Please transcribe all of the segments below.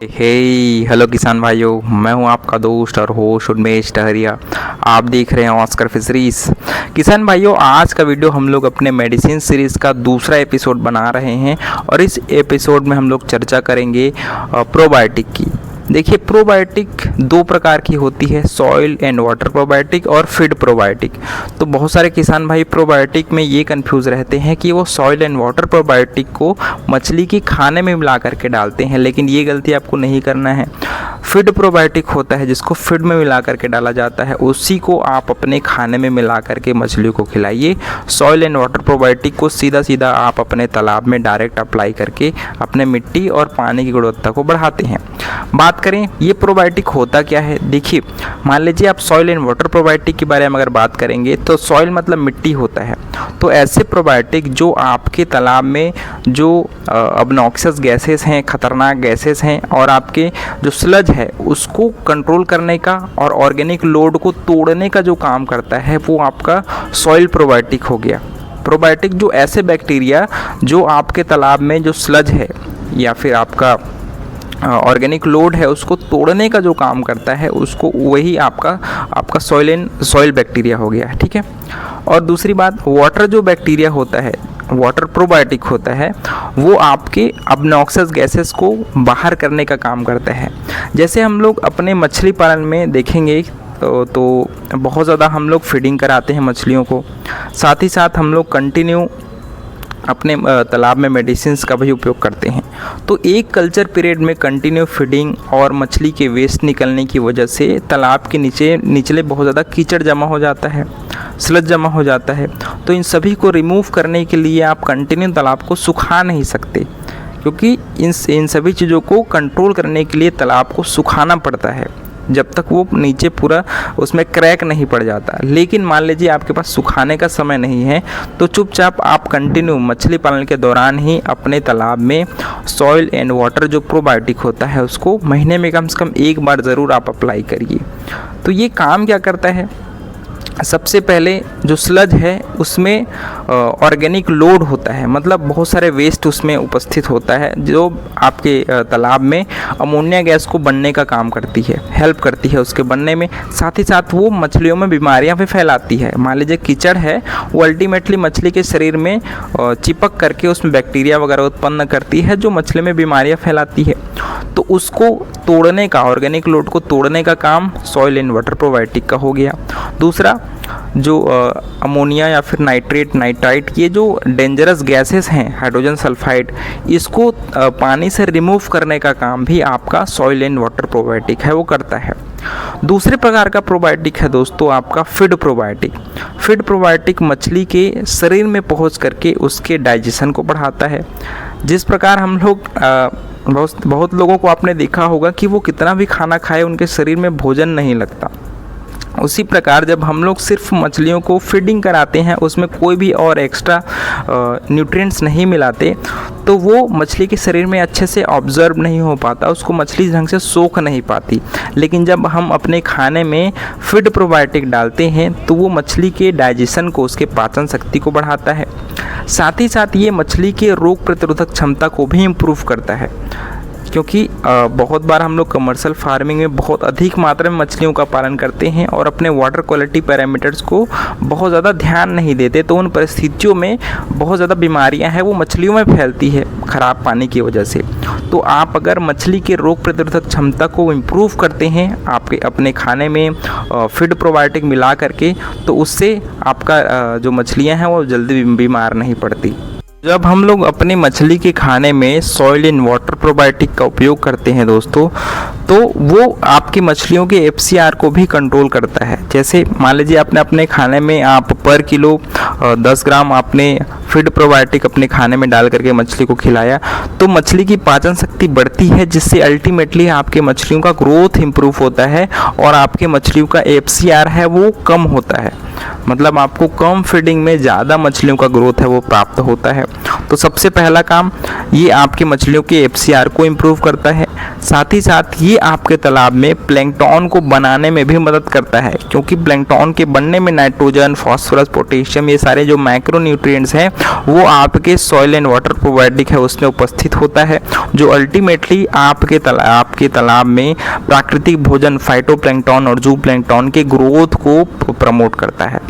हे hello किसान भाइयों, मैं हूं आपका दोस्त और होस्ट उन्मेष टहरिया। आप देख रहे हैं ऑस्कर फिशरीज। किसान भाइयों, आज का वीडियो हम लोग अपने मेडिसिन सीरीज़ का दूसरा एपिसोड बना रहे हैं और इस एपिसोड में हम लोग चर्चा करेंगे प्रोबायोटिक की। देखिए, प्रोबायोटिक दो प्रकार की होती है, सॉइल एंड वाटर प्रोबायोटिक और फीड प्रोबायोटिक। तो बहुत सारे किसान भाई प्रोबायोटिक में ये कंफ्यूज रहते हैं कि वो सॉइल एंड वाटर प्रोबायोटिक को मछली के खाने में मिला करके डालते हैं, लेकिन ये गलती आपको नहीं करना है। फीड प्रोबायोटिक होता है जिसको फीड में मिला करके डाला जाता है, उसी को आप अपने खाने में मिला करके मछलियों को खिलाइए। सॉइल एंड वाटर प्रोबायोटिक को सीधा सीधा आप अपने तालाब में डायरेक्ट अप्लाई करके अपने मिट्टी और पानी की गुणवत्ता को बढ़ाते हैं। बात करें ये प्रोबायोटिक होता क्या है। देखिए, मान लीजिए आप सॉइल एंड वाटर प्रोबायोटिक के बारे में अगर बात करेंगे तो सॉइल मतलब मिट्टी होता है। तो ऐसे प्रोबायोटिक जो आपके तालाब में जो ऑब्नॉक्सियस गैसेस हैं, खतरनाक गैसेस हैं, और आपके जो स्लज है उसको कंट्रोल करने का और ऑर्गेनिक लोड को तोड़ने का जो काम करता है, वो आपका सॉइल प्रोबायोटिक हो गया। प्रोबायोटिक जो ऐसे बैक्टीरिया जो आपके तालाब में जो स्लज है या फिर आपका ऑर्गेनिक लोड है उसको तोड़ने का जो काम करता है, उसको वही आपका सॉइल बैक्टीरिया हो गया। ठीक है। और दूसरी बात, वाटर जो बैक्टीरिया होता है, वाटर प्रोबायोटिक होता है, वो आपके ऑब्नॉक्सियस गैसेस को बाहर करने का काम करता है। जैसे हम लोग अपने मछली पालन में देखेंगे तो बहुत ज़्यादा हम लोग फीडिंग कराते हैं मछलियों को, साथ ही साथ हम लोग कंटिन्यू अपने तालाब में मेडिसिन्स का भी उपयोग करते हैं। तो एक कल्चर पीरियड में कंटिन्यू फीडिंग और मछली के वेस्ट निकलने की वजह से तालाब के निचले बहुत ज़्यादा कीचड़ जमा हो जाता है, स्लज जमा हो जाता है। तो इन सभी को रिमूव करने के लिए आप कंटिन्यू तालाब को सुखा नहीं सकते, क्योंकि इन सभी चीज़ों को कंट्रोल करने के लिए तालाब को सुखाना पड़ता है जब तक वो नीचे पूरा उसमें क्रैक नहीं पड़ जाता। लेकिन मान लीजिए आपके पास सुखाने का समय नहीं है, तो चुपचाप आप कंटिन्यू मछली पालन के दौरान ही अपने तालाब में सॉइल एंड वाटर जो प्रोबायोटिक होता है उसको महीने में कम से कम एक बार ज़रूर आप अप्लाई करिए। तो ये काम क्या करता है, सबसे पहले जो स्लज है उसमें ऑर्गेनिक लोड होता है, मतलब बहुत सारे वेस्ट उसमें उपस्थित होता है जो आपके तालाब में अमोनिया गैस को बनने का काम करती है, हेल्प करती है उसके बनने में। साथ ही साथ वो मछलियों में बीमारियां भी फैलाती है। मान लीजिए कीचड़ है, वो अल्टीमेटली मछली के शरीर में चिपक करके उसमें बैक्टीरिया वगैरह उत्पन्न करती है जो मछली में बीमारियाँ फैलाती है। तो उसको तोड़ने का, ऑर्गेनिक लोड को तोड़ने का काम सॉइल एंड वाटर प्रोबायोटिक का हो गया। दूसरा, जो अमोनिया या फिर नाइट्रेट, नाइट्राइट, ये जो डेंजरस गैसेस हैं, हाइड्रोजन सल्फाइड, इसको पानी से रिमूव करने का काम भी आपका सॉइल एंड वाटर प्रोबायोटिक है, वो करता है। दूसरे प्रकार का प्रोबायोटिक है दोस्तों आपका फीड प्रोबायोटिक। फीड प्रोबायोटिक मछली के शरीर में पहुंच करके उसके डाइजेशन को बढ़ाता है। जिस प्रकार हम लोग बहुत लोगों को आपने देखा होगा कि वो कितना भी खाना खाए उनके शरीर में भोजन नहीं लगता, उसी प्रकार जब हम लोग सिर्फ मछलियों को फीडिंग कराते हैं, उसमें कोई भी और एक्स्ट्रा न्यूट्रिएंट्स नहीं मिलाते, तो वो मछली के शरीर में अच्छे से ऑब्जर्व नहीं हो पाता, उसको मछली ढंग से सोख नहीं पाती। लेकिन जब हम अपने खाने में फीड प्रोबायोटिक डालते हैं तो वो मछली के डाइजेशन को, उसके पाचन शक्ति को बढ़ाता है। साथ ही साथ ये मछली के रोग प्रतिरोधक क्षमता को भी इम्प्रूव करता है, क्योंकि बहुत बार हम लोग कमर्शियल फार्मिंग में बहुत अधिक मात्रा में मछलियों का पालन करते हैं और अपने वाटर क्वालिटी पैरामीटर्स को बहुत ज़्यादा ध्यान नहीं देते, तो उन परिस्थितियों में बहुत ज़्यादा बीमारियां हैं वो मछलियों में फैलती है ख़राब पानी की वजह से। तो आप अगर मछली के रोग प्रतिरोधक क्षमता को इम्प्रूव करते हैं आपके अपने खाने में फीड प्रोबायोटिक मिला करके, तो उससे आपका जो मछलियाँ हैं वो जल्दी बीमार नहीं पड़ती। जब हम लोग अपनी मछली के खाने में सॉइल एंड वाटर प्रोबायोटिक का उपयोग करते हैं दोस्तों, तो वो आपकी मछलियों के एफसीआर को भी कंट्रोल करता है। जैसे मान लीजिए आपने अपने खाने में आप पर किलो 10 ग्राम आपने फीड प्रोबायोटिक अपने खाने में डाल करके मछली को खिलाया, तो मछली की पाचन शक्ति बढ़ती है, जिससे अल्टीमेटली आपके मछलियों का ग्रोथ इम्प्रूव होता है और आपके मछलियों का एफसीआर है वो कम होता है। मतलब आपको कम फीडिंग में ज़्यादा मछलियों का ग्रोथ है वो प्राप्त होता है। तो सबसे पहला काम ये आपके मछलियों के एफसीआर को इम्प्रूव करता है। साथ ही साथ ये आपके तालाब में प्लैंकटन को बनाने में भी मदद करता है, क्योंकि प्लैंकटन के बनने में नाइट्रोजन, फास्फोरस, पोटेशियम, ये सारे जो माइक्रो न्यूट्रिएंट्स हैं वो आपके सॉइल एंड वाटर प्रोबायोटिक है उसमें उपस्थित होता है, जो अल्टीमेटली आपके तालाब में प्राकृतिक भोजन फाइटोप्लैंक्टन और जूप्लैंक्टन के ग्रोथ को प्रमोट करता है।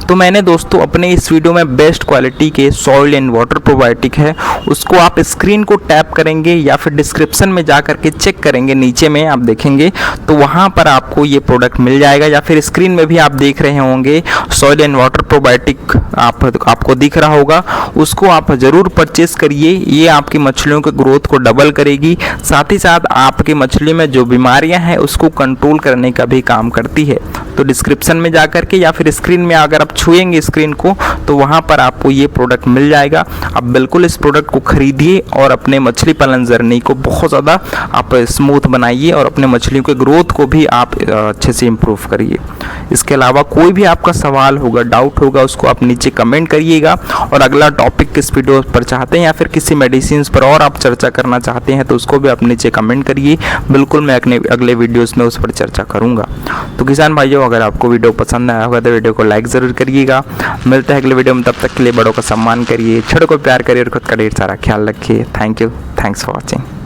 तो मैंने दोस्तों अपने इस वीडियो में बेस्ट क्वालिटी के सॉइल एंड वाटर प्रोबायोटिक है, उसको आप स्क्रीन को टैप करेंगे या फिर डिस्क्रिप्शन में जा करके चेक करेंगे, नीचे में आप देखेंगे तो वहाँ पर आपको ये प्रोडक्ट मिल जाएगा, या फिर स्क्रीन में भी आप देख रहे होंगे सॉइल एंड वाटर प्रोबायोटिक आपको दिख रहा होगा, उसको आप ज़रूर परचेस करिए। ये आपकी मछलियों के ग्रोथ को डबल करेगी, साथ ही साथ आपकी मछली में जो बीमारियाँ हैं उसको कंट्रोल करने का भी काम करती है। तो डिस्क्रिप्शन में जा करके या फिर स्क्रीन में अगर आप छुएंगे स्क्रीन को तो वहाँ पर आपको ये प्रोडक्ट मिल जाएगा। आप बिल्कुल इस प्रोडक्ट को खरीदिए और अपने मछली पालन जर्नी को बहुत ज़्यादा आप स्मूथ बनाइए और अपने मछलियों के ग्रोथ को भी आप अच्छे से इम्प्रूव करिए। इसके अलावा कोई भी आपका सवाल होगा, डाउट होगा, उसको आप नीचे कमेंट करिएगा, और अगला टॉपिक किस वीडियो पर चाहते हैं या फिर किसी मेडिसिन पर और आप चर्चा करना चाहते हैं तो उसको भी आप नीचे कमेंट करिए। बिल्कुल मैं अगले वीडियोज़ में उस पर चर्चा करूँगा। तो किसान भाइयों, अगर आपको वीडियो पसंद आया होगा तो वीडियो को लाइक ज़रूर करिएगा। मिलते हैं अगले वीडियो में, तब तक के लिए बड़ों का सम्मान करिए, छोटों को प्यार करिए और खुद का ढेर सारा ख्याल रखिए। Thank you, thanks for watching.